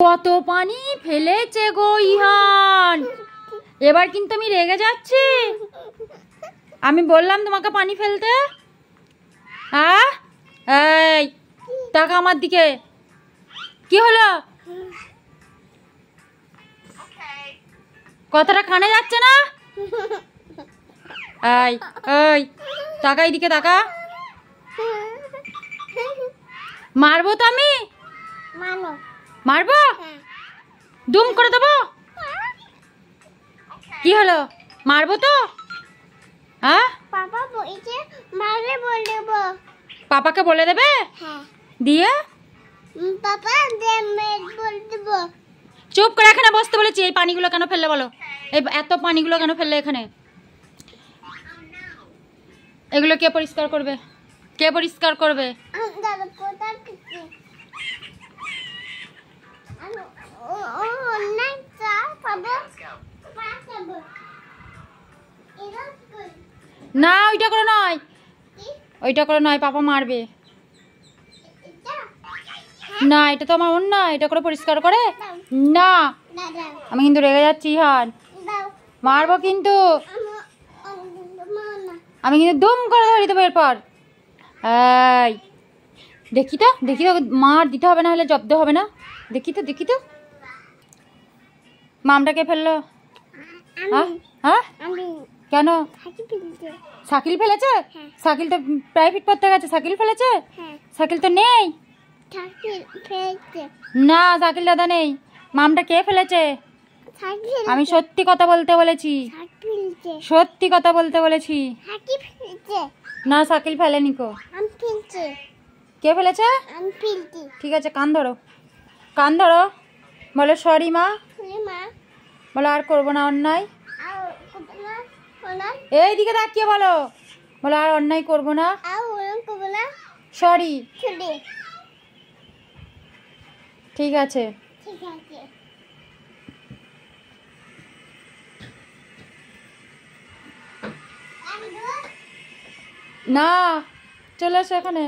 কত পানি ফেলেছে গো ইহান, এবার কিন্তু আমি রেগে যাচ্ছি। আমি বললাম তোমাকে পানি ফেলতে। হ্যাঁ, এই টাকা আমার দিকে। কি হলো? কথাটা কানে যাচ্ছে না? এই এই টাকা এইদিকে টাকা। মারবো তো আমি, মারবো, দুম করে দেবো। কি হলো, মারবো তো? হ্যাঁ, পাপা বলছে মারে বলে দেব। পাপাকে বলে দেবে? হ্যাঁ। দিয়ে পাপা দে মেট বলে দেব। চুপ করে এখানে বসতে বলেছি। এই পানিগুলো কেন ফেললে বলো? এই এত পানিগুলো কেন ফেললে এখানে? এগুলো কে পরিষ্কার করবে? কে পরিষ্কার করবে? দাদা কোথা থেকে? ও নাই চা পাবো। পাবো। এটা কই? না, ওইটা করে নয়, ওইটা করে নয়, পাপা মারবে। এটা না, এটা তো আমার অন্য, এটা করে পরিষ্কার করে না। দাদা আমি কিন্তু রেগে যাচ্ছি ইহান, দাও। মারবো কিন্তু। মানা আমি কিন্তু দুম করে ধরে দেবো এরপর। এই দেখি তো, দেখি তো, মার দিতে হবে না হলে জব্দ হবে না। দেখি তো, দেখি তো, মামটাকে ফেললো। হ্যাঁ হ্যাঁ, আমি কেন? হাঁটি ফেলতে। শাকিল ফেলেছে? হ্যাঁ। শাকিল তো প্রাইভেট পড়তে গেছে, শাকিল ফেলেছে? হ্যাঁ শাকিল তো নেই। হাঁটি ফেলতে। না, শাকিল দাদা নেই। মামটা কে ফেলেছে? হাঁটি আমি সত্যি কথা বলতে বলেছি, হাঁটি ফেলতে। সত্যি কথা বলতে বলেছি। হাঁটি ফেলতে। না, শাকিল ফেলেনি কো। আমি ফেলতে। কে ফেলেছে? আমি ফেলতে। ঠিক আছে, কান ধরো, কান ধরো, বলো সরি মা, মা বলো আর করবো না অন্যায়। আর কোবলা কোলা এইদিকে তাকিয়ে বলো, বলো আর অন্যায় করবো না, আর ওরম কোবলা সরি। ছুটে। ঠিক আছে। ঠিক আছে। না, চলে এসো এখানে।